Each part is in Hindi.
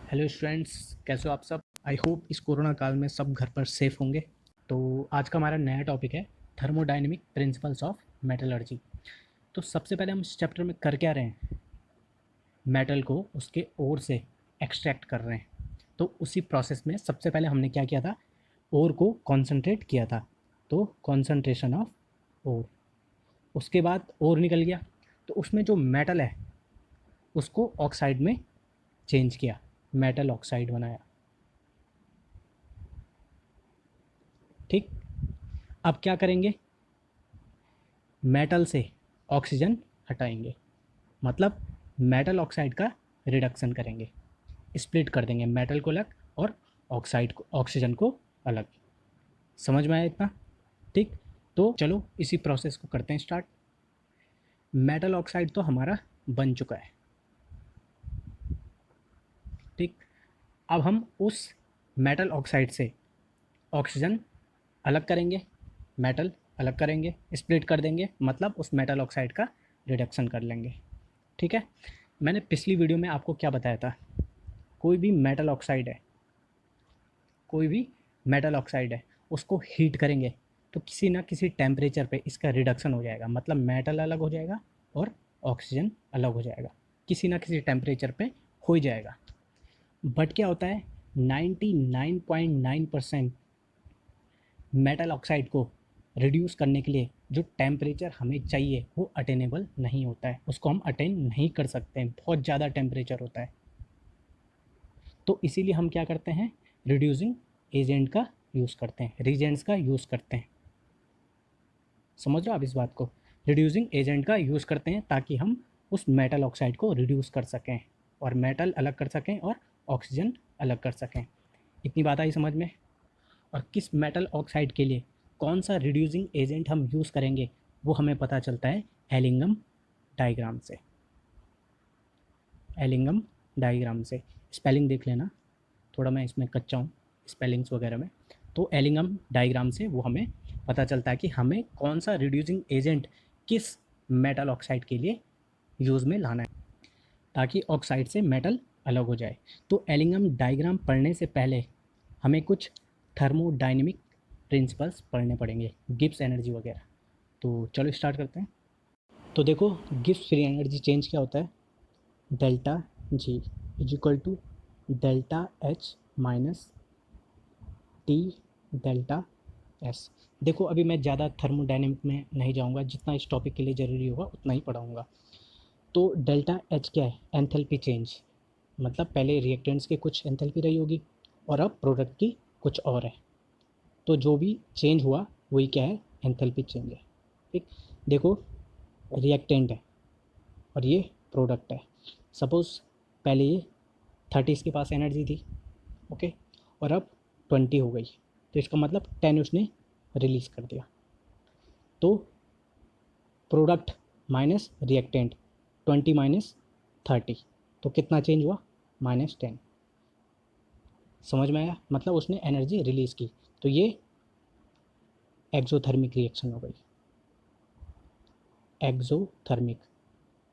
हेलो स्टूडेंट्स, कैसे हो आप सब। आई होप इस कोरोना काल में सब घर पर सेफ होंगे। तो आज का हमारा नया टॉपिक है थर्मोडायनेमिक प्रिंसिपल्स ऑफ मेटलर्जी। तो सबसे पहले हम इस चैप्टर में कर क्या रहे हैं, मेटल को उसके ओर से एक्सट्रैक्ट कर रहे हैं। तो उसी प्रोसेस में सबसे पहले हमने क्या किया था, ओर को कॉन्सेंट्रेट किया था। तो कॉन्सेंट्रेशन ऑफ ओर, उसके बाद ओर निकल गया तो उसमें जो मेटल है उसको ऑक्साइड में चेंज किया, मेटल ऑक्साइड बनाया। ठीक, अब क्या करेंगे, मेटल से ऑक्सीजन हटाएंगे, मतलब मेटल ऑक्साइड का रिडक्शन करेंगे, स्प्लिट कर देंगे मेटल को अलग और ऑक्साइड को, ऑक्सीजन को अलग। समझ में आया इतना? ठीक, तो चलो इसी प्रोसेस को करते हैं स्टार्ट। मेटल ऑक्साइड तो हमारा बन चुका है। ठीक, अब हम उस मेटल ऑक्साइड से ऑक्सीजन अलग करेंगे, मेटल अलग करेंगे, स्प्लिट कर देंगे, मतलब उस मेटल ऑक्साइड का रिडक्शन कर लेंगे। ठीक है, मैंने पिछली वीडियो में आपको क्या बताया था, कोई भी मेटल ऑक्साइड है, कोई भी मेटल ऑक्साइड है, उसको हीट करेंगे तो किसी ना किसी टेम्परेचर पे इसका रिडक्शन हो जाएगा, मतलब मेटल अलग हो जाएगा और ऑक्सीजन अलग हो जाएगा, किसी ना किसी टेम्परेचर पे हो ही जाएगा। बट क्या होता है, 99.9% मेटल ऑक्साइड को रिड्यूस करने के लिए जो टेम्परेचर हमें चाहिए वो अटेनेबल नहीं होता है, उसको हम अटेन नहीं कर सकते हैं, बहुत ज़्यादा टेम्परेचर होता है। तो इसीलिए हम क्या करते हैं, रिड्यूसिंग एजेंट का यूज़ करते हैं, रीजेंट्स का यूज़ करते हैं। समझ रहे हो आप इस बात को, रिड्यूसिंग एजेंट का यूज़ करते हैं ताकि हम उस मेटल ऑक्साइड को रिड्यूस कर सकें और मेटल अलग कर सकें और ऑक्सीजन अलग कर सकें। इतनी बात आई समझ में? और किस मेटल ऑक्साइड के लिए कौन सा रिड्यूसिंग एजेंट हम यूज़ करेंगे वो हमें पता चलता है एलिंगम डायग्राम से। एलिंगम डायग्राम से स्पेलिंग देख लेना, थोड़ा मैं इसमें कच्चा हूँ स्पेलिंग्स वगैरह में। तो एलिंगम डायग्राम से वो हमें पता चलता है कि हमें कौन सा रिड्यूसिंग एजेंट किस मेटल ऑक्साइड के लिए यूज़ में लाना है ताकि ऑक्साइड से मेटल अलग हो जाए। तो एलिंगम डायग्राम पढ़ने से पहले हमें कुछ थर्मोडायनेमिक प्रिंसिपल्स पढ़ने पड़ेंगे, गिब्स एनर्जी वगैरह। तो चलो स्टार्ट करते हैं। तो देखो, गिब्स फ्री एनर्जी चेंज क्या होता है, delta G is equal to delta H minus T delta S. देखो अभी मैं ज़्यादा थर्मोडायनेमिक में नहीं जाऊंगा, जितना इस टॉपिक के लिए ज़रूरी होगा उतना ही पढ़ाऊंगा। तो डेल्टा एच क्या है, एंथैल्पी चेंज, मतलब पहले रिएक्टेंट्स की कुछ एंथैल्पी रही होगी और अब प्रोडक्ट की कुछ और है। तो जो भी चेंज हुआ वही क्या है, एंथैल्पी चेंज है। ठीक, देखो रिएक्टेंट है और ये प्रोडक्ट है। सपोज़ पहले ये 30 इसके पास एनर्जी थी, ओके, और अब 20 हो गई, तो इसका मतलब 10 उसने रिलीज़ कर दिया। तो प्रोडक्ट माइनस रिएक्टेंट, 20 माइनस 30, तो कितना चेंज हुआ, -10। समझ में आया, मतलब उसने एनर्जी रिलीज़ की, तो ये एक्सोथर्मिक रिएक्शन हो गई, एक्सोथर्मिक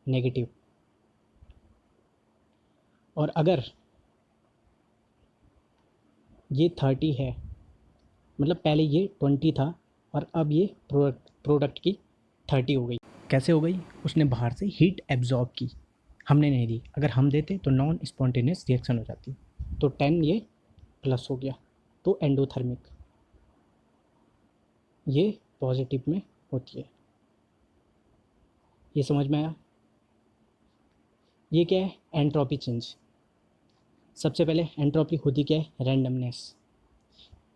नेगेटिव। और अगर ये 30 है, मतलब पहले ये 20 था और अब ये प्रोडक्ट की 30 हो गई। कैसे हो गई, उसने बाहर से हीट एब्जॉर्ब की, हमने नहीं दी, अगर हम देते तो नॉन स्पॉन्टेनियस रिएक्शन हो जाती। तो 10 ये प्लस हो गया, तो एंडोथर्मिक, ये पॉजिटिव में होती है। ये समझ में आया? ये क्या है, एंट्रोपी चेंज। सबसे पहले एंट्रोपी होती क्या है, रैंडमनेस,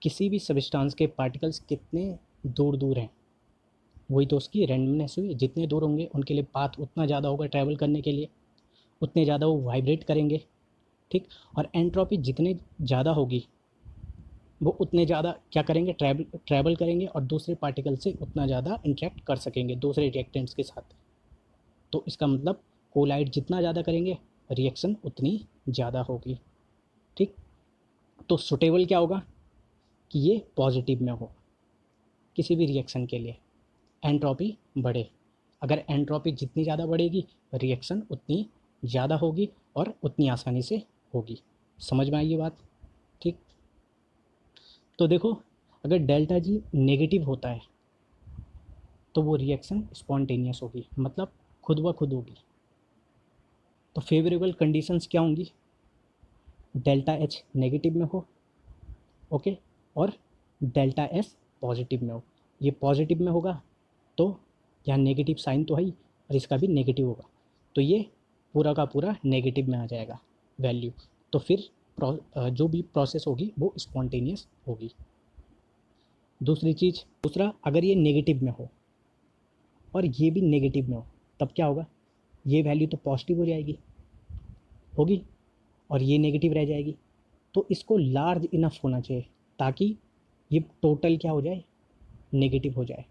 किसी भी सब्सटेंस के पार्टिकल्स कितने दूर दूर हैं वही तो उसकी रैंडमनेस हुई। जितने दूर होंगे उनके लिए पाथ उतना ज़्यादा होगा ट्रैवल करने के लिए, उतने ज़्यादा वो वाइब्रेट करेंगे। ठीक, और एंट्रोपी जितने ज़्यादा होगी वो उतने ज़्यादा क्या करेंगे, ट्रैवल करेंगे और दूसरे पार्टिकल से उतना ज़्यादा इंटरेक्ट कर सकेंगे दूसरे रिएक्टेंट्स के साथ। तो इसका मतलब कोलाइड जितना ज़्यादा करेंगे रिएक्शन उतनी ज़्यादा होगी। ठीक, तो सुटेबल क्या होगा कि ये पॉजिटिव में हो किसी भी रिएक्शन के लिए, एंट्रोपी बढ़े। अगर एंट्रोपी जितनी ज़्यादा बढ़ेगी रिएक्शन उतनी ज़्यादा होगी और उतनी आसानी से होगी। समझ में आई ये बात? ठीक। तो देखो, अगर डेल्टा जी नेगेटिव होता है तो वो रिएक्शन स्पॉन्टेनियस होगी, मतलब खुद ब खुद होगी। तो फेवरेबल कंडीशंस क्या होंगी? डेल्टा एच नेगेटिव में हो, ओके, और डेल्टा एस पॉजिटिव में हो। ये पॉजिटिव में होगा तो यहाँ नेगेटिव साइन तो है ही, और इसका भी नेगेटिव होगा, तो ये पूरा का पूरा नेगेटिव में आ जाएगा वैल्यू। तो फिर जो भी प्रोसेस होगी वो स्पॉन्टेनियस होगी। दूसरी चीज़, दूसरा, अगर ये नेगेटिव में हो और ये भी नेगेटिव में हो, तब क्या होगा? ये वैल्यू तो पॉजिटिव हो जाएगी, होगी, और ये नेगेटिव रह जाएगी। तो इसको लार्ज इनफ होना चाहिए ताकि ये टोटल क्या हो जाए? नेगेटिव हो जाए।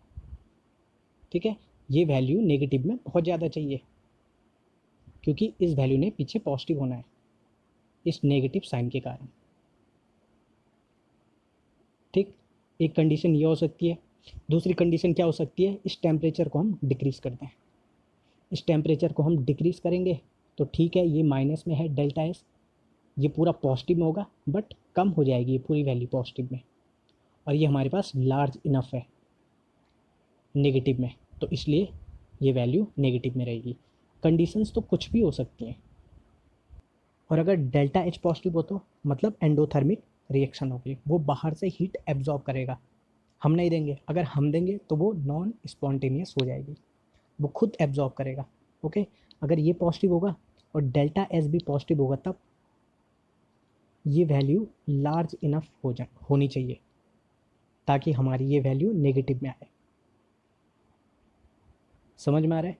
ठीक है, ये वैल्यू नेगेटिव में बहुत ज़्यादा चाहिए, क्योंकि इस वैल्यू ने पीछे पॉजिटिव होना है इस नेगेटिव साइन के कारण। ठीक, एक कंडीशन ये हो सकती है। दूसरी कंडीशन क्या हो सकती है? इस टेम्परेचर को हम डिक्रीज़ करते हैं। इस टेम्परेचर को हम डिक्रीज़ करेंगे तो ठीक है, ये माइनस में है डेल्टा एस, ये पूरा पॉजिटिव में होगा, बट कम हो जाएगी ये पूरी वैल्यू पॉजिटिव में, और ये हमारे पास लार्ज इनफ है नेगेटिव में, तो इसलिए ये वैल्यू नेगेटिव में रहेगी। कंडीशंस तो कुछ भी हो सकती हैं। और अगर डेल्टा एच पॉजिटिव हो तो मतलब एंडोथर्मिक रिएक्शन होगी, वो बाहर से हीट एब्जॉर्ब करेगा, हम नहीं देंगे। अगर हम देंगे तो वो नॉन स्पॉन्टेनियस हो जाएगी, वो खुद एब्जॉर्ब करेगा। ओके, अगर ये पॉजिटिव होगा और डेल्टा एस भी पॉजिटिव होगा, तब ये वैल्यू लार्ज इनफ होनी चाहिए ताकि हमारी ये वैल्यू नेगेटिव में आए। समझ में आ रहा है?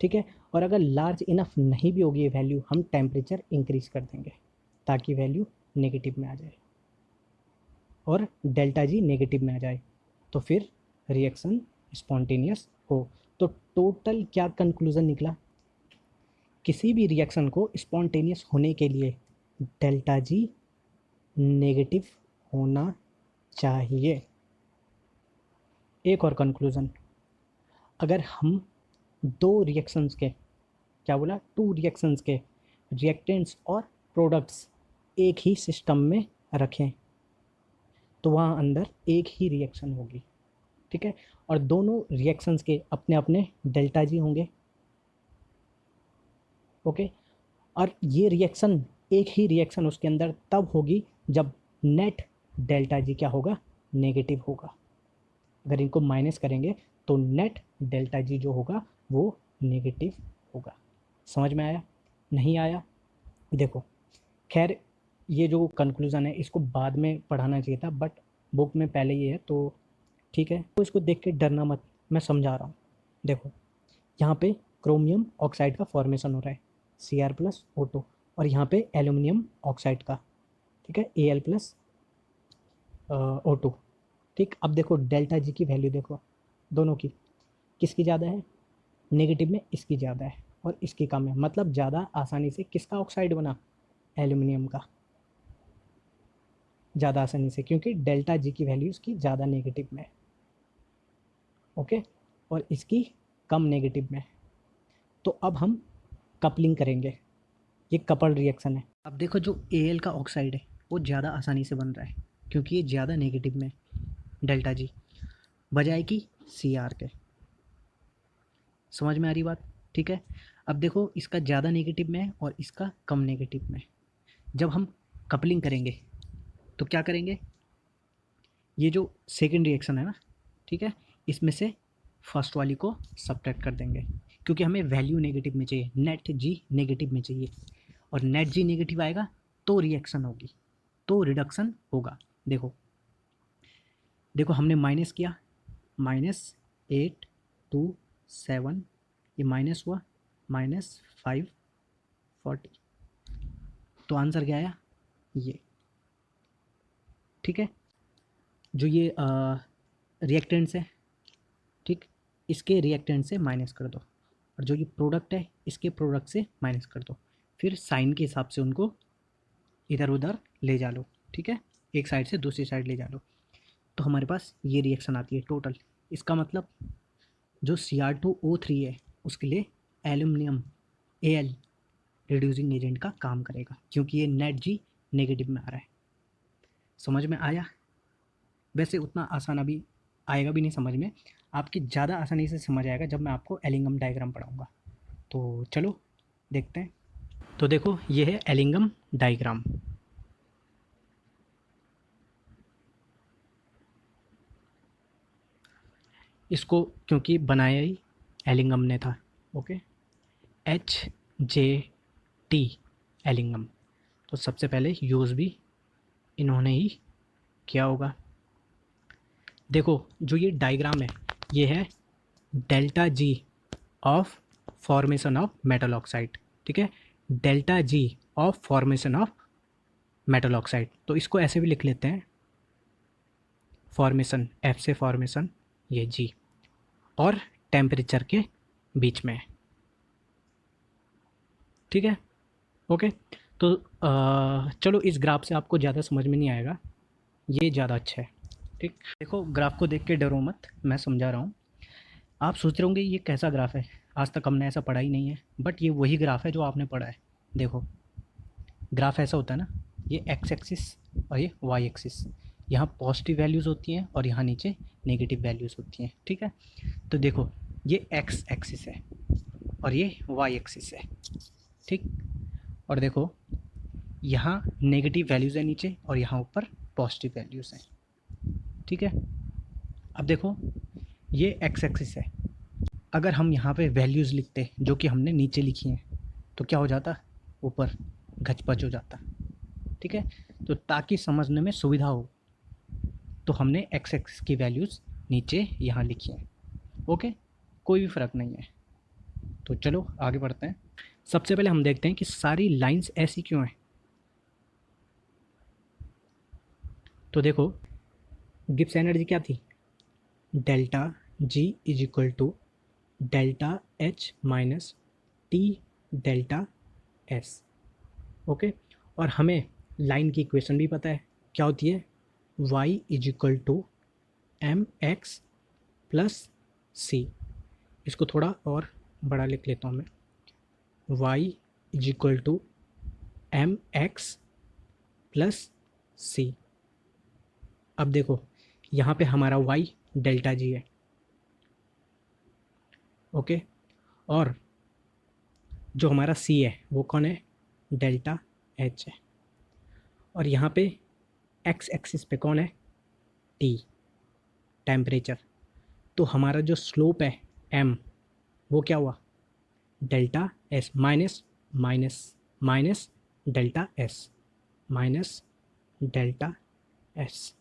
ठीक है, और अगर लार्ज इनफ नहीं भी होगी ये वैल्यू, हम टेम्परेचर इंक्रीज कर देंगे ताकि वैल्यू नेगेटिव में आ जाए और डेल्टा जी नेगेटिव में आ जाए, तो फिर रिएक्शन स्पॉन्टेनियस हो। तो टोटल क्या कंक्लूज़न निकला? किसी भी रिएक्शन को स्पॉन्टेनियस होने के लिए डेल्टा जी नेगेटिव होना चाहिए। एक और कंक्लूज़न, अगर हम दो रिएक्शंस के, क्या बोला, टू रिएक्शंस के रिएक्टेंट्स और प्रोडक्ट्स एक ही सिस्टम में रखें तो वहाँ अंदर एक ही रिएक्शन होगी। ठीक है, और दोनों रिएक्शंस के अपने अपने डेल्टा जी होंगे। ओके, और ये रिएक्शन, एक ही रिएक्शन उसके अंदर तब होगी जब नेट डेल्टा जी क्या होगा? नेगेटिव होगा। अगर इनको माइनस करेंगे तो नेट डेल्टा जी जो होगा वो नेगेटिव होगा। समझ में आया? नहीं आया? देखो, खैर ये जो कंक्लूज़न है इसको बाद में पढ़ाना चाहिए था, बट बुक में पहले ही है तो ठीक है। तो इसको देख के डरना मत, मैं समझा रहा हूँ। देखो, यहाँ पे क्रोमियम ऑक्साइड का फॉर्मेशन हो रहा है, Cr+O2, और यहाँ पे एल्यूमिनियम ऑक्साइड का, ठीक है, Al+O2। ठीक, अब देखो डेल्टा जी की वैल्यू देखो दोनों की, किसकी ज़्यादा है? नेगेटिव में इसकी ज़्यादा है और इसकी कम है, मतलब ज़्यादा आसानी से किसका ऑक्साइड बना? एल्यूमिनियम का, ज़्यादा आसानी से, क्योंकि डेल्टा जी की वैल्यू इसकी ज़्यादा नेगेटिव में है। ओके, और इसकी कम नेगेटिव में है। तो अब हम कपलिंग करेंगे, ये कपल रिएक्शन है। अब देखो, जो Al का ऑक्साइड है वो ज़्यादा आसानी से बन रहा है क्योंकि ये ज़्यादा नेगेटिव में डेल्टा जी, बजाय कि Cr के। समझ में आ रही बात? ठीक है, अब देखो इसका ज़्यादा नेगेटिव में है और इसका कम नेगेटिव में है। जब हम कपलिंग करेंगे तो क्या करेंगे? ये जो सेकेंड रिएक्शन है ना, ठीक है, इसमें से फर्स्ट वाली को सब्ट्रैक्ट कर देंगे क्योंकि हमें वैल्यू नेगेटिव में चाहिए, नेट जी नेगेटिव में चाहिए, और नेट जी नेगेटिव आएगा तो रिएक्शन होगी, तो रिडक्शन होगा। देखो देखो, हमने माइनस किया, -827, ये माइनस हुआ, -540, तो आंसर क्या आया? ये। ठीक है, जो ये रिएक्टेंट्स है, ठीक, इसके रिएक्टेंट से माइनस कर दो, और जो ये प्रोडक्ट है इसके प्रोडक्ट से माइनस कर दो, फिर साइन के हिसाब से उनको इधर उधर ले जा लो। ठीक है, एक साइड से दूसरी साइड ले जा लो, तो हमारे पास ये रिएक्शन आती है टोटल। इसका मतलब जो Cr2O3 है उसके लिए एल्यूमिनियम Al रिड्यूसिंग एजेंट का काम करेगा क्योंकि ये नेट जी नेगेटिव में आ रहा है। समझ में आया? वैसे उतना आसान अभी आएगा भी नहीं समझ में, आपकी ज़्यादा आसानी से समझ आएगा जब मैं आपको एलिंगम डायग्राम पढ़ाऊँगा। तो चलो देखते हैं। तो देखो ये है एलिंगम डायग्राम। इसको क्योंकि बनाया ही एलिंगम ने था, ओके, HJT एलिंगम, तो सबसे पहले यूज़ भी इन्होंने ही किया होगा। देखो जो ये डायग्राम है ये है delta ji of formation of metal oxide, ठीक है, delta ji of formation of metal oxide. तो इसको ऐसे भी लिख लेते हैं, फॉर्मेशन एफ से फॉर्मेशन ये जी, और टेम्परेचर के बीच में, ठीक है, ओके। तो चलो इस ग्राफ से आपको ज़्यादा समझ में नहीं आएगा, ये ज़्यादा अच्छा है, ठीक। देखो ग्राफ को देख के डरो मत, मैं समझा रहा हूँ। आप सोच रहे होंगे ये कैसा ग्राफ है, आज तक हमने ऐसा पढ़ा ही नहीं है, बट ये वही ग्राफ है जो आपने पढ़ा है। देखो ग्राफ ऐसा होता है ना, ये एक्स एक्सिस और ये वाई एक्सिस, यहाँ पॉजिटिव वैल्यूज़ होती हैं और यहाँ नीचे नेगेटिव वैल्यूज़ होती हैं, ठीक है। तो देखो ये एक्स एक्सिस है और ये वाई एक्सिस है, ठीक। और देखो यहाँ नेगेटिव वैल्यूज़ है नीचे और यहाँ ऊपर पॉजिटिव वैल्यूज़ हैं, ठीक है। अब देखो ये एक्स एक्सिस है, अगर हम यहाँ पे वैल्यूज़ लिखते जो कि हमने नीचे लिखी हैं तो क्या हो जाता, ऊपर घचपच हो जाता, ठीक है। तो ताकि समझने में सुविधा हो तो हमने एक्स एक्सिस की वैल्यूज़ नीचे यहाँ लिखी हैं, ओके, कोई भी फ़र्क नहीं है। तो चलो आगे बढ़ते हैं। सबसे पहले हम देखते हैं कि सारी लाइंस ऐसी क्यों हैं। तो देखो गिब्स एनर्जी क्या थी, delta G is equal to delta H minus T delta S, okay. और हमें लाइन की इक्वेशन भी पता है, क्या होती है, y is equal to M X plus C. इसको थोड़ा और बड़ा लिख लेता हूँ मैं, y is equal to M X plus C. अब देखो यहाँ पे हमारा y डेल्टा जी है, ओके, और जो हमारा c है वो कौन है, डेल्टा एच है, और यहाँ पे x एक्सिस पे कौन है, t टेम्परेचर। तो हमारा जो स्लोप है m वो क्या हुआ, delta S minus minus minus delta S minus delta S.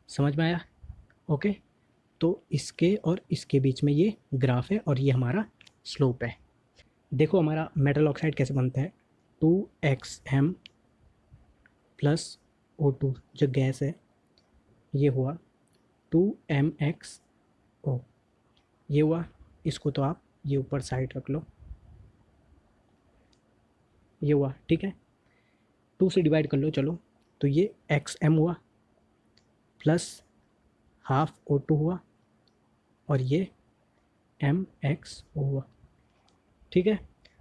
समझ में आया, ओके। तो इसके और इसके बीच में ये ग्राफ है और ये हमारा स्लोप है। देखो हमारा मेटल ऑक्साइड कैसे बनता है, 2xm प्लस O2 जो गैस है ये हुआ 2mxO, ये हुआ, इसको तो आप ये ऊपर साइड रख लो, ये हुआ, ठीक है, 2 से डिवाइड कर लो चलो, तो ये xm हुआ प्लस हाफ O2 हुआ और ये mxO हुआ, ठीक है।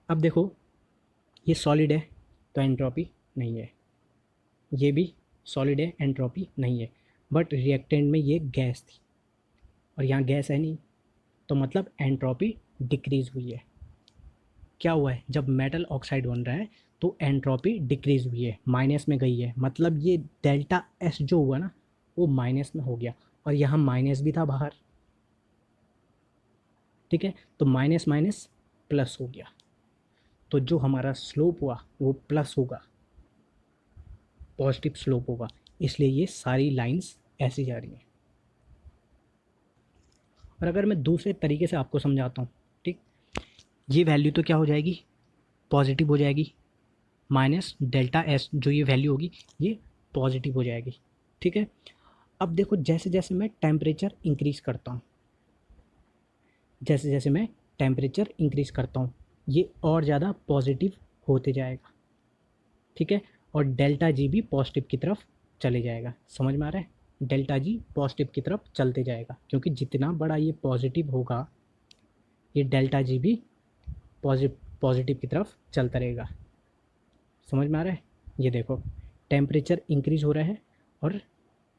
अब देखो ये सॉलिड है तो एंट्रोपी नहीं है, ये भी सॉलिड है एंट्रोपी नहीं है, बट रिएक्टेंट में ये गैस थी और यहाँ गैस है नहीं, तो मतलब एंट्रोपी डिक्रीज़ हुई है। क्या हुआ है, जब मेटल ऑक्साइड बन रहा है तो एंट्रोपी डिक्रीज़ हुई है, माइनस में गई है, मतलब ये डेल्टा एस जो हुआ ना वो माइनस में हो गया, और यहाँ माइनस भी था बाहर, ठीक है, तो माइनस माइनस प्लस हो गया, तो जो हमारा स्लोप हुआ वो प्लस होगा, पॉजिटिव स्लोप होगा, इसलिए ये सारी लाइंस ऐसी जा रही हैं। और अगर मैं दूसरे तरीके से आपको समझाता हूँ, ठीक, ये वैल्यू तो क्या हो जाएगी, पॉजिटिव हो जाएगी, माइनस डेल्टा एस जो ये वैल्यू होगी ये पॉजिटिव हो जाएगी, ठीक है। अब देखो जैसे जैसे मैं टेम्परेचर इंक्रीज़ करता हूँ, जैसे जैसे मैं टेम्परेचर इंक्रीज़ करता हूँ ये और ज़्यादा पॉजिटिव होते जाएगा, ठीक है, और डेल्टा जी भी पॉजिटिव की तरफ चले जाएगा। समझ में आ रहा है, डेल्टा जी पॉजिटिव की तरफ चलते जाएगा, क्योंकि जितना बड़ा ये पॉजिटिव होगा ये डेल्टा जी भी पॉजिटिव की तरफ चलता रहेगा। समझ में आ रहा है? ये देखो टेम्परेचर इंक्रीज़ हो रहा है और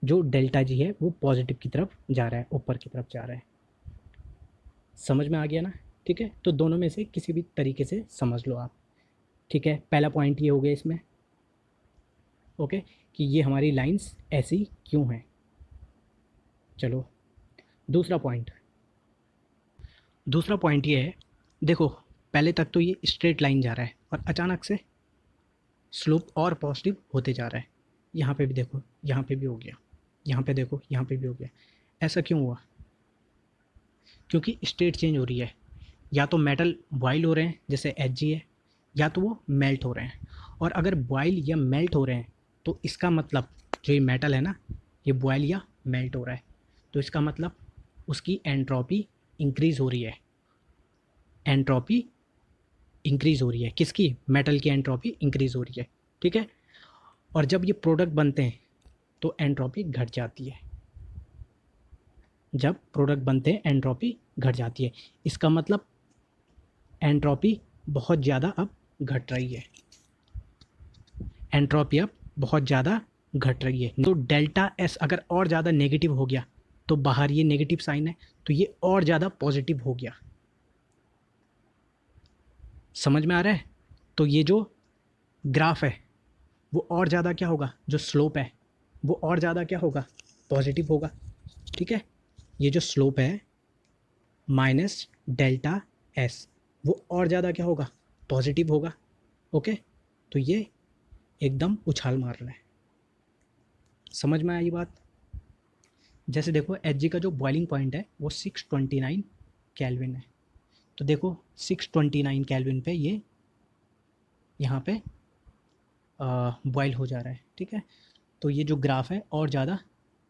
जो डेल्टा जी है वो पॉजिटिव की तरफ जा रहा है, ऊपर की तरफ जा रहा है। समझ में आ गया ना? ठीक है, तो दोनों में से किसी भी तरीके से समझ लो आप। ठीक है, पहला पॉइंट ये हो गया इसमें, ओके, कि ये हमारी लाइंस ऐसी क्यों हैं। चलो दूसरा पॉइंट ये है, देखो पहले तक तो ये स्ट्रेट लाइन जा रहा है और अचानक से स्लोप और पॉजिटिव होते जा रहा है। यहाँ पे भी देखो, यहाँ पे भी हो गया, यहाँ पे देखो, यहाँ पे भी हो गया। ऐसा क्यों हुआ? क्योंकि स्टेट चेंज हो रही है, या तो मेटल बॉयल हो रहे हैं जैसे Hg है, या तो वो मेल्ट हो रहे हैं। और अगर बॉयल या मेल्ट हो रहे हैं तो इसका मतलब जो ये मेटल है ना, ये बॉयल या मेल्ट हो रहा है, तो इसका मतलब उसकी एंट्रोपी इंक्रीज़ हो रही है। एंट्रोपी इंक्रीज़ हो रही है, किसकी? मेटल की एंट्रोपी इंक्रीज़ हो रही है। ठीक है, और जब ये प्रोडक्ट बनते हैं तो एंट्रोपी घट जाती है। जब प्रोडक्ट बनते हैं एंट्रोपी घट जाती है, इसका मतलब एंट्रोपी बहुत ज़्यादा अब घट रही है। एंट्रोपी अब बहुत ज़्यादा घट रही है। तो डेल्टा एस अगर और ज़्यादा नेगेटिव हो गया तो बाहर ये नेगेटिव साइन है, तो ये और ज़्यादा पॉजिटिव हो गया। समझ में आ रहा है? तो ये जो ग्राफ है वो और ज़्यादा क्या होगा, जो स्लोप है वो और ज़्यादा क्या होगा, पॉजिटिव होगा। ठीक है, ये जो स्लोप है माइनस डेल्टा एस वो और ज़्यादा क्या होगा, पॉजिटिव होगा। ओके, तो ये एकदम उछाल मार रहा है। समझ में आई बात? जैसे देखो Hg का जो बॉइलिंग पॉइंट है वो 629 केल्विन है, तो देखो 629 केल्विन पे ये यहाँ पे बॉयल हो जा रहा है। ठीक है, तो ये जो ग्राफ है और ज़्यादा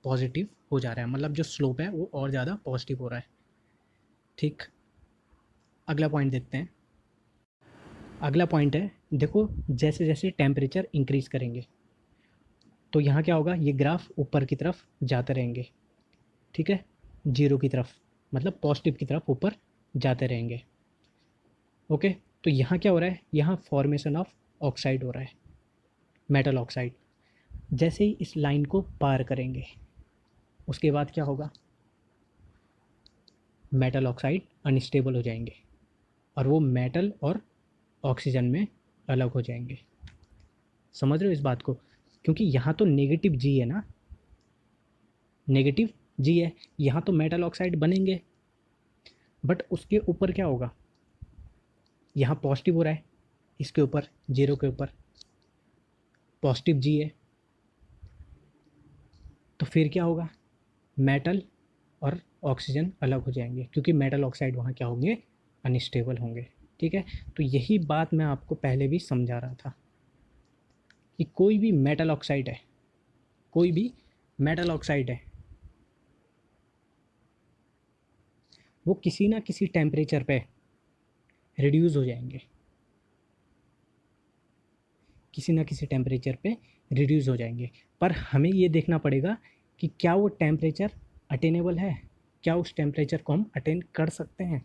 पॉजिटिव हो जा रहा है, मतलब जो स्लोप है वो और ज़्यादा पॉजिटिव हो रहा है। ठीक, अगला पॉइंट देखते हैं। अगला पॉइंट है, देखो जैसे जैसे टेम्परेचर इंक्रीज़ करेंगे तो यहाँ क्या होगा, ये ग्राफ ऊपर की तरफ जाते रहेंगे। ठीक है, जीरो की तरफ, मतलब पॉजिटिव की तरफ ऊपर जाते रहेंगे। ओके, तो यहाँ क्या हो रहा है, यहाँ फॉर्मेशन ऑफ ऑक्साइड हो रहा है, मेटल ऑक्साइड। जैसे ही इस लाइन को पार करेंगे उसके बाद क्या होगा, मेटल ऑक्साइड अनस्टेबल हो जाएंगे और वो मेटल और ऑक्सीजन में अलग हो जाएंगे। समझ रहे हो इस बात को? क्योंकि यहाँ तो नेगेटिव जी है ना, नेगेटिव जी है, यहाँ तो मेटल ऑक्साइड बनेंगे, बट उसके ऊपर क्या होगा, यहाँ पॉजिटिव हो रहा है, इसके ऊपर जीरो के ऊपर पॉजिटिव जी है, तो फिर क्या होगा, मेटल और ऑक्सीजन अलग हो जाएंगे, क्योंकि मेटल ऑक्साइड वहाँ क्या होंगे, अनस्टेबल होंगे। ठीक है, तो यही बात मैं आपको पहले भी समझा रहा था कि कोई भी मेटल ऑक्साइड है, कोई भी मेटल ऑक्साइड है, वो किसी ना किसी टेम्परेचर पे रिड्यूस हो जाएंगे, किसी ना किसी टेम्परेचर पे रिड्यूस हो जाएंगे। पर हमें ये देखना पड़ेगा कि क्या वो टेम्परेचर अटेनेबल है, क्या उस टेम्परेचर को हम अटेन कर सकते हैं।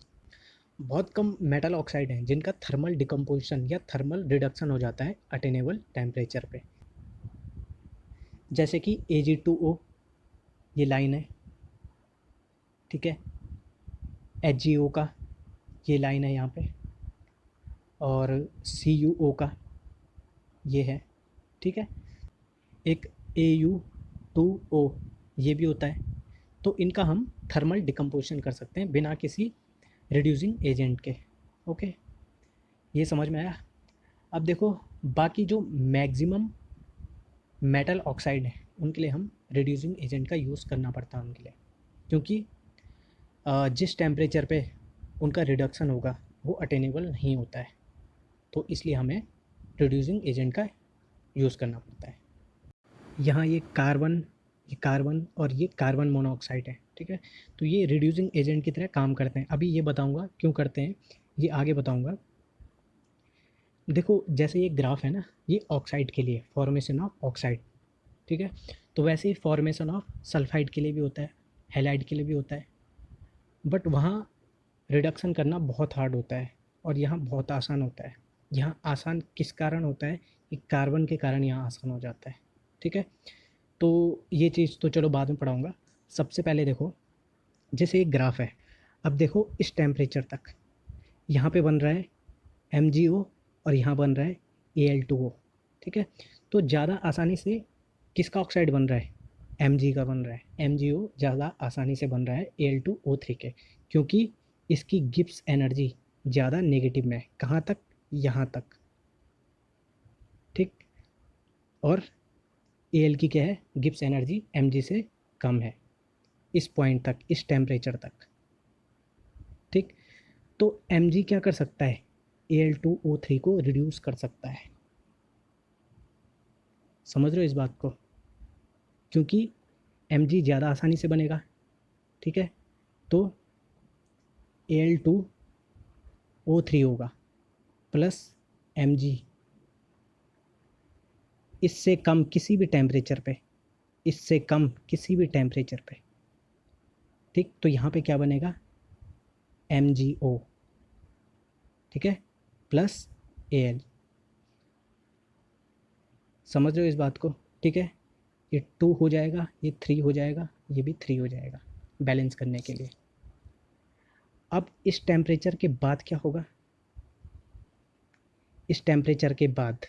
बहुत कम मेटल ऑक्साइड हैं जिनका थर्मल डिकम्पोजिशन या थर्मल रिडक्शन हो जाता है अटेनेबल टेम्परेचर पे, जैसे कि Ag2O ये लाइन है। ठीक है, HgO का ये लाइन है यहाँ पे, और CuO का ये है। ठीक है, एक Au2O ये भी होता है। तो इनका हम थर्मल डिकम्पोजिशन कर सकते हैं बिना किसी रिड्यूसिंग एजेंट के। ओके, ये समझ में आया? अब देखो बाकी जो मैक्सिमम मेटल ऑक्साइड है उनके लिए हम रिड्यूसिंग एजेंट का यूज़ करना पड़ता है उनके लिए, क्योंकि जिस टेम्परेचर पे उनका रिडक्शन होगा वो अटेनेबल नहीं होता है, तो इसलिए हमें रिड्यूसिंग एजेंट का यूज़ करना पड़ता है। यहाँ ये कार्बन और ये कार्बन मोनोऑक्साइड है। ठीक है, तो ये रिड्यूसिंग एजेंट की तरह काम करते हैं। अभी ये बताऊंगा क्यों करते हैं, ये आगे बताऊंगा। देखो जैसे ये ग्राफ है ना, ये ऑक्साइड के लिए, फॉर्मेशन ऑफ ऑक्साइड। ठीक है, तो वैसे ही फॉर्मेशन ऑफ सल्फाइड के लिए भी होता है, हैलाइड के लिए भी होता है, बट वहाँ रिडक्शन करना बहुत हार्ड होता है और यहाँ बहुत आसान होता है। यहाँ आसान किस कारण होता है कि कार्बन के कारण यहाँ आसान हो जाता है। ठीक है, तो ये चीज़ तो चलो बाद में पढ़ाऊँगा। सबसे पहले देखो, जैसे एक ग्राफ है, अब देखो इस टेम्परेचर तक यहाँ पे बन रहा है MgO और यहाँ बन रहा है Al2O। ठीक है, तो ज़्यादा आसानी से किसका ऑक्साइड बन रहा है? Mg का बन रहा है। MgO ज़्यादा आसानी से बन रहा है Al2O3 के, क्योंकि इसकी गिब्स एनर्जी ज़्यादा नेगेटिव में है। कहाँ तक? यहाँ तक। ठीक, और Al की क्या है? गिब्स एनर्जी Mg से कम है इस पॉइंट तक, इस टेम्परेचर तक। ठीक, तो Mg क्या कर सकता है? Al2O3 को रिड्यूस कर सकता है। समझ रहे हो इस बात को? क्योंकि Mg ज़्यादा आसानी से बनेगा। ठीक है, तो Al2O3 होगा प्लस Mg, इससे कम किसी भी टेम्परेचर पे, इससे कम किसी भी टेम्परेचर पे। ठीक, तो यहाँ पे क्या बनेगा? MgO। ठीक है, प्लस Al। समझ रहे हो इस बात को? ठीक है, ये 2 हो जाएगा, ये 3 हो जाएगा, ये भी 3 हो जाएगा बैलेंस करने के लिए। अब इस टेम्परेचर के बाद क्या होगा? इस टेम्परेचर के बाद,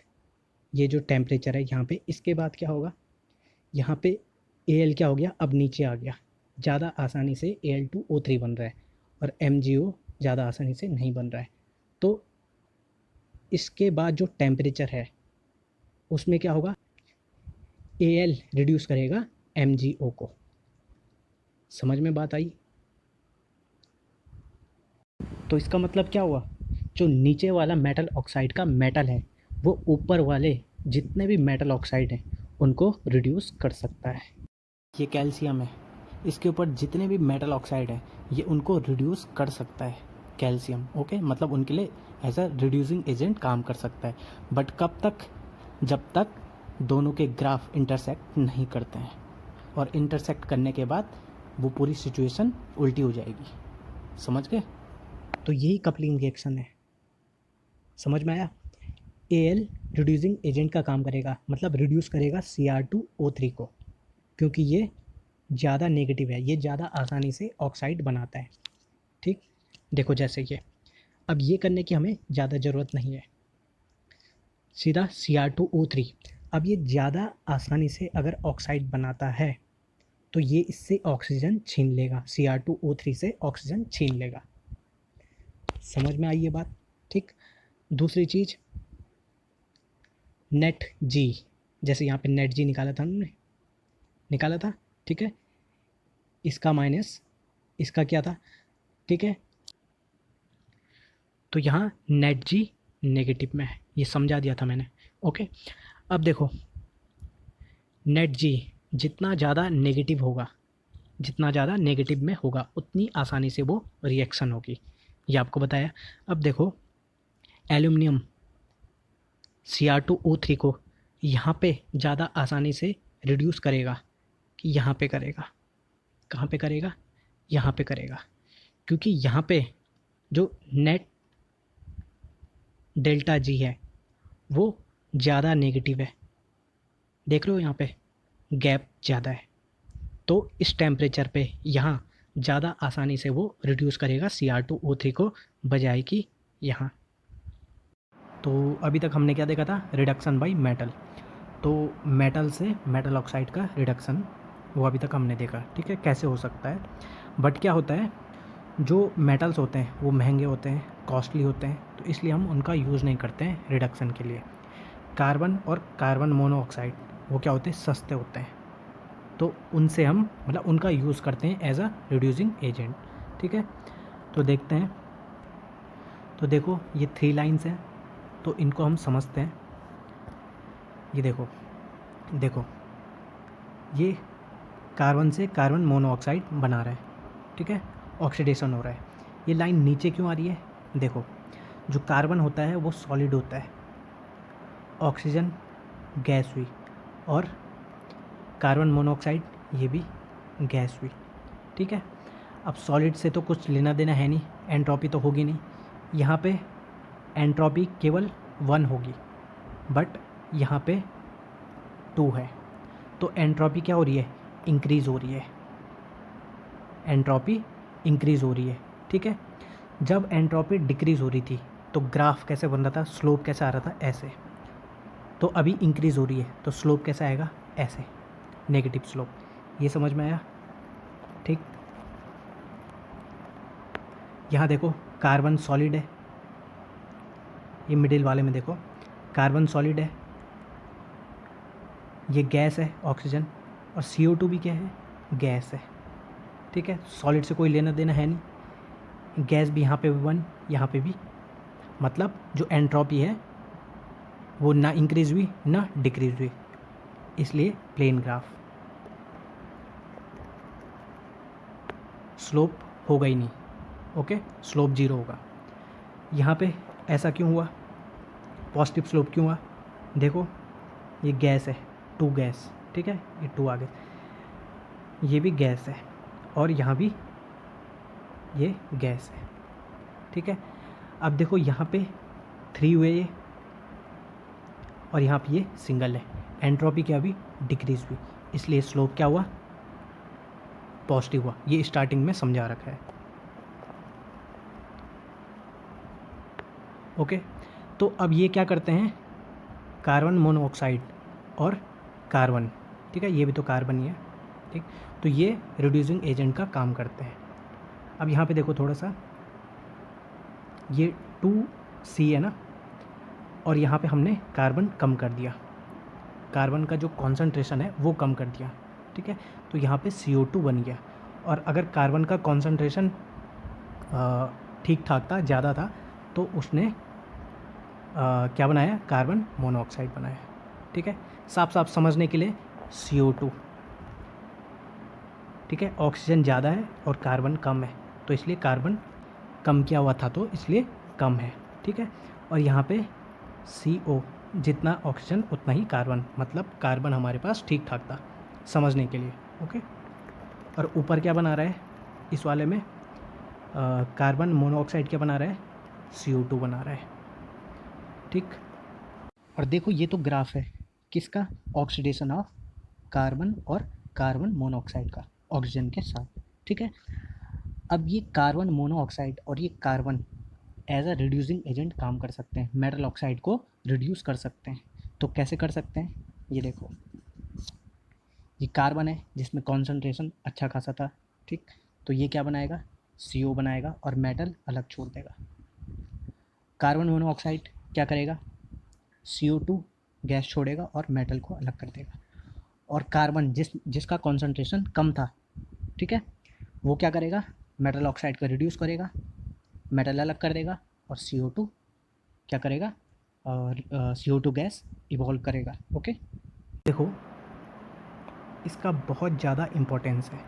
ये जो टेम्परेचर है यहाँ पे, इसके बाद क्या होगा? यहाँ पे Al क्या हो गया? अब नीचे आ गया, ज़्यादा आसानी से Al2O3 बन रहा है और MgO ज़्यादा आसानी से नहीं बन रहा है। तो इसके बाद जो टेम्परेचर है उसमें क्या होगा? Al रिड्यूस करेगा MgO को। समझ में बात आई? तो इसका मतलब क्या हुआ? जो नीचे वाला मेटल ऑक्साइड का मेटल है वो ऊपर वाले जितने भी मेटल ऑक्साइड हैं उनको रिड्यूस कर सकता है। ये कैल्शियम है, इसके ऊपर जितने भी मेटल ऑक्साइड हैं ये उनको रिड्यूस कर सकता है कैल्शियम। ओके, मतलब उनके लिए एज अ रिड्यूसिंग एजेंट काम कर सकता है। बट कब तक? जब तक दोनों के ग्राफ इंटरसेक्ट नहीं करते हैं, और इंटरसेक्ट करने के बाद वो पूरी सिचुएशन उल्टी हो जाएगी। समझ गए? तो यही कपलिंग रिएक्शन है। समझ में आया? Al रिड्यूसिंग एजेंट का काम करेगा, मतलब रिड्यूस करेगा Cr2O3 को, क्योंकि ये ज़्यादा नेगेटिव है, ये ज़्यादा आसानी से ऑक्साइड बनाता है। ठीक, देखो जैसे ये, अब ये करने की हमें ज़्यादा ज़रूरत नहीं है, सीधा Cr2O3। अब ये ज़्यादा आसानी से अगर ऑक्साइड बनाता है तो ये इससे ऑक्सीजन छीन लेगा, Cr2O3 से ऑक्सीजन छीन लेगा। समझ में आई ये बात? ठीक, दूसरी चीज़ नेट जी, जैसे यहाँ पे नेट जी निकाला था हमने, निकाला था। ठीक है, इसका माइनस इसका क्या था? ठीक है, तो यहाँ नेट जी नेगेटिव में है, ये समझा दिया था मैंने। ओके, अब देखो नेट जी जितना ज़्यादा नेगेटिव होगा, जितना ज़्यादा नेगेटिव में होगा उतनी आसानी से वो रिएक्शन होगी, ये आपको बताया। अब देखो एल्यूमिनियम Cr2O3 को यहाँ पे ज़्यादा आसानी से रिड्यूस करेगा कि यहाँ पे करेगा। कहाँ पे करेगा? यहाँ पे करेगा, क्योंकि यहाँ पे जो नेट डेल्टा जी है वो ज़्यादा नेगेटिव है। देख लो यहाँ पे गैप ज़्यादा है, तो इस टेम्परेचर पे यहाँ ज़्यादा आसानी से वो रिड्यूस करेगा Cr2O3 को, बजाय कि यहाँ। तो अभी तक हमने क्या देखा था? Reduction by metal. तो मेटल से मेटल ऑक्साइड का रिडक्शन वो अभी तक हमने देखा। ठीक है, कैसे हो सकता है। बट क्या होता है, जो मेटल्स होते हैं वो महंगे होते हैं, कॉस्टली होते हैं, तो इसलिए हम उनका यूज़ नहीं करते हैं रिडक्शन के लिए। कार्बन और कार्बन मोनोऑक्साइड वो क्या होते हैं? सस्ते होते हैं, तो उनसे हम मतलब उनका यूज़ करते हैं एज अ रिड्यूसिंग एजेंट। ठीक है, तो देखते हैं। तो देखो ये 3 लाइन्स हैं, तो इनको हम समझते हैं। ये देखो, देखो ये कार्बन से कार्बन मोनोऑक्साइड बना रहा है। ठीक है, ऑक्सीडेशन हो रहा है। ये लाइन नीचे क्यों आ रही है? देखो, जो कार्बन होता है वो सॉलिड होता है, ऑक्सीजन गैस हुई, और कार्बन मोनोऑक्साइड ये भी गैस हुई। ठीक है, अब सॉलिड से तो कुछ लेना देना है नहीं, एंट्रोपी तो होगी नहीं। यहाँ पे एंट्रोपी केवल 1 होगी, बट यहाँ पे 2 है, तो एंट्रोपी क्या हो रही है, इंक्रीज़ हो रही है, एंट्रोपी इंक्रीज़ हो रही है। ठीक है, जब एंट्रोपी डिक्रीज़ हो रही थी तो ग्राफ कैसे बन रहा था, स्लोप कैसे आ रहा था, ऐसे। तो अभी इंक्रीज़ हो रही है तो स्लोप कैसा आएगा, ऐसे, नेगेटिव स्लोप। ये समझ में आया? ठीक, यहाँ देखो कार्बन सॉलिड है, ये मिडिल वाले में देखो कार्बन सॉलिड है, ये गैस है ऑक्सीजन, और CO2 भी क्या है, गैस है। ठीक है, सॉलिड से कोई लेना देना है नहीं, गैस भी यहाँ पे 1, यहाँ पे भी, मतलब जो एंट्रोपी है वो ना इंक्रीज़ हुई ना डिक्रीज़ हुई, इसलिए प्लेन ग्राफ। स्लोप होगा ही नहीं, ओके, स्लोप 0 होगा। यहाँ पे ऐसा क्यों हुआ, पॉजिटिव स्लोप क्यों हुआ, देखो ये गैस है, 2 गैस, ठीक है, ये 2 आ गए, ये भी गैस है, और यहाँ भी ये गैस है। ठीक है, अब देखो यहाँ पे 3 हुए ये, और यहाँ पे ये सिंगल है, एंट्रोपी क्या हुई, डिक्रीज हुई, इसलिए स्लोप क्या हुआ, पॉजिटिव हुआ। ये स्टार्टिंग में समझा रखा है। ओके, तो अब ये क्या करते हैं, कार्बन मोनोऑक्साइड और कार्बन, ठीक है, ये भी तो कार्बन ही है, ठीक, तो ये रिड्यूसिंग एजेंट का काम करते हैं। अब यहाँ पे देखो थोड़ा सा, ये 2C है ना, और यहाँ पे हमने कार्बन कम कर दिया, कार्बन का जो कॉन्सेंट्रेशन है वो कम कर दिया, ठीक है, तो यहाँ पे CO2 बन गया। और अगर कार्बन का कॉन्सेंट्रेशन ठीक ठाक था, ज़्यादा था, तो उसने क्या बनाया, कार्बन मोनोऑक्साइड बनाया। ठीक है, साफ साफ समझने के लिए CO2, ठीक है, ऑक्सीजन ज़्यादा है और कार्बन कम है, तो इसलिए कार्बन कम किया हुआ था, तो इसलिए कम है। ठीक है, और यहाँ पे CO, जितना ऑक्सीजन उतना ही कार्बन, मतलब कार्बन हमारे पास ठीक ठाक था, समझने के लिए। ओके, और ऊपर क्या बना रहा है इस वाले में, कार्बन मोनोऑक्साइड क्या बना रहा है, CO2 बना रहा है। ठीक, और देखो ये तो ग्राफ है किसका, ऑक्सीडेशन ऑफ कार्बन और कार्बन मोनोऑक्साइड का ऑक्सीजन के साथ। ठीक है, अब ये कार्बन मोनोऑक्साइड और ये carbon as a reducing agent काम कर सकते हैं, मेटल ऑक्साइड को रिड्यूस कर सकते हैं। तो कैसे कर सकते हैं, ये देखो, ये कार्बन है जिसमें कॉन्सेंट्रेशन अच्छा खासा था, ठीक, तो ये क्या बनाएगा, CO बनाएगा और मेटल अलग छोड़ देगा। कार्बन मोनोऑक्साइड क्या करेगा, CO2 गैस छोड़ेगा और मेटल को अलग कर देगा। और कार्बन जिसका कॉन्सेंट्रेशन कम था, ठीक है, वो क्या करेगा, मेटल ऑक्साइड को रिड्यूस करेगा, मेटल अलग कर देगा, और CO2 क्या करेगा, और CO2 गैस इवॉल्व करेगा। ओके, देखो इसका बहुत ज़्यादा इम्पोर्टेंस है।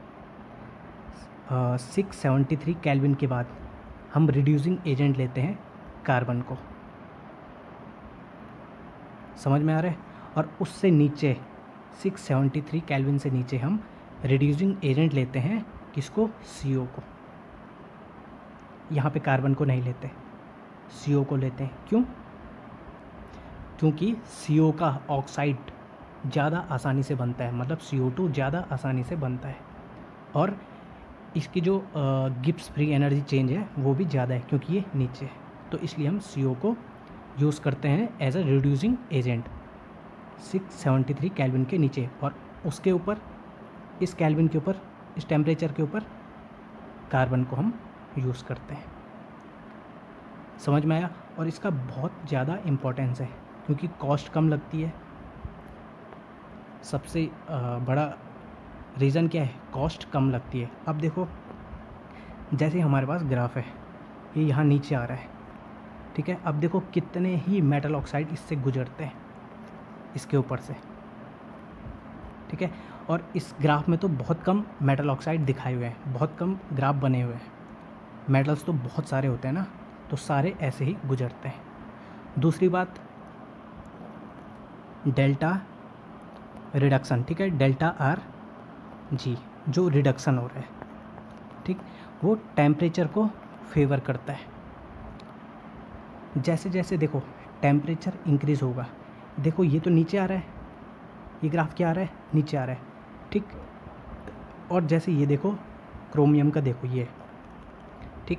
673 केल्विन के बाद हम रिड्यूसिंग एजेंट लेते हैं कार्बन को, समझ में आ रहा है, और उससे नीचे 673 केल्विन से नीचे हम रिड्यूसिंग एजेंट लेते हैं किसको, CO को। यहाँ पे कार्बन को नहीं लेते, CO को लेते हैं। क्यों, क्योंकि CO का ऑक्साइड ज़्यादा आसानी से बनता है, मतलब CO2 ज़्यादा आसानी से बनता है, और इसकी जो गिब्स फ्री एनर्जी चेंज है वो भी ज़्यादा है क्योंकि ये नीचे है, तो इसलिए हम CO को यूज़ करते हैं as a reducing agent 673 kelvin के नीचे। और उसके ऊपर, इस केल्विन के ऊपर, इस टेम्परेचर के ऊपर कार्बन को हम यूज़ करते हैं। समझ में आया, और इसका बहुत ज़्यादा इम्पोर्टेंस है क्योंकि कॉस्ट कम लगती है। सबसे बड़ा रीज़न क्या है, कॉस्ट कम लगती है। अब देखो जैसे हमारे पास ग्राफ है, ये यहाँ नीचे आ रहा है, ठीक है, अब देखो कितने ही मेटल ऑक्साइड इससे गुजरते हैं, इसके ऊपर से, ठीक है, और इस ग्राफ में तो बहुत कम मेटल ऑक्साइड दिखाए हुए हैं, बहुत कम ग्राफ बने हुए हैं, मेटल्स तो बहुत सारे होते हैं ना, तो सारे ऐसे ही गुजरते हैं। दूसरी बात, डेल्टा रिडक्शन, ठीक है, डेल्टा RG जो रिडक्शन हो रहा है, ठीक, वो टेम्परेचर को फेवर करता है। जैसे जैसे देखो टेम्परेचर इंक्रीज़ होगा, देखो ये तो नीचे आ रहा है, ये ग्राफ क्या आ रहा है, नीचे आ रहा है, ठीक। और जैसे ये देखो क्रोमियम का, देखो ये, ठीक,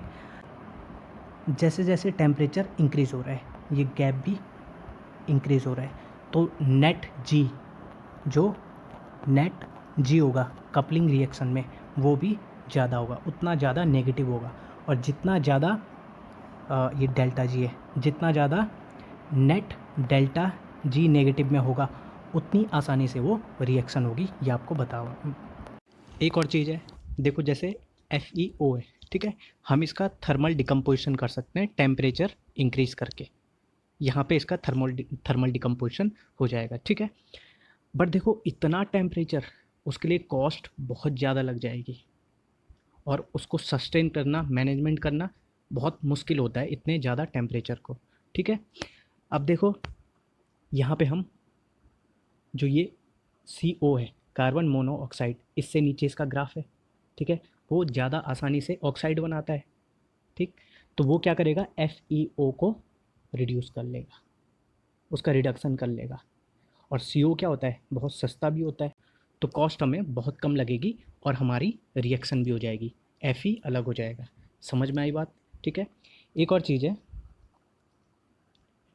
जैसे जैसे टेम्परेचर इंक्रीज़ हो रहा है ये गैप भी इंक्रीज़ हो रहा है, तो नेट जी, जो नेट जी होगा कपलिंग रिएक्शन में, वो भी ज़्यादा होगा, उतना ज़्यादा नेगेटिव होगा। और जितना ज़्यादा ये डेल्टा जी है, जितना ज़्यादा नेट डेल्टा जी नेगेटिव में होगा, उतनी आसानी से वो रिएक्शन होगी, ये आपको बताओ। एक और चीज़ है, देखो जैसे FeO है, ठीक है, हम इसका थर्मल डिकम्पोजिशन कर सकते हैं टेम्परेचर इंक्रीज़ करके, यहाँ पे इसका थर्मल डिकम्पोजिशन हो जाएगा, ठीक है। बट देखो इतना टेम्परेचर, उसके लिए कॉस्ट बहुत ज़्यादा लग जाएगी और उसको सस्टेन करना, मैनेजमेंट करना बहुत मुश्किल होता है इतने ज़्यादा टेम्परेचर को, ठीक है। अब देखो यहाँ पे हम जो ये CO है, कार्बन मोनोऑक्साइड, इससे नीचे इसका ग्राफ है, ठीक है, वो ज़्यादा आसानी से ऑक्साइड बनाता है, ठीक। तो वो क्या करेगा, FeO को रिड्यूस कर लेगा, उसका रिडक्शन कर लेगा। और CO क्या होता है, बहुत सस्ता भी होता है, तो कॉस्ट हमें बहुत कम लगेगी और हमारी रिएक्शन भी हो जाएगी, Fe अलग हो जाएगा। समझ में आई बात, ठीक है। एक और चीज़ है,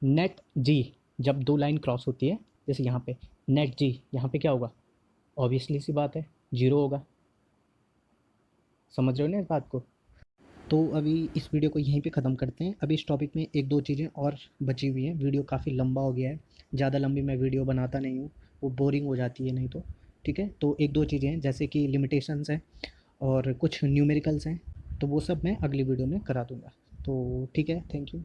नेट जी जब दो लाइन क्रॉस होती है, जैसे यहाँ पे नेट जी, यहाँ पे क्या होगा, ऑब्वियसली सी बात है, 0 होगा। समझ रहे हो ना इस बात को। तो अभी इस वीडियो को यहीं पे ख़त्म करते हैं। अभी इस टॉपिक में एक दो चीज़ें और बची हुई हैं, वीडियो काफ़ी लंबा हो गया है, ज़्यादा लंबी मैं वीडियो बनाता नहीं हूँ, वो बोरिंग हो जाती है नहीं तो, ठीक है। तो एक दो चीज़ें हैं जैसे कि लिमिटेशंस हैं और कुछ न्यूमेरिकल्स हैं, तो वो सब मैं अगली वीडियो में करा दूँगा। तो ठीक है, थैंक यू।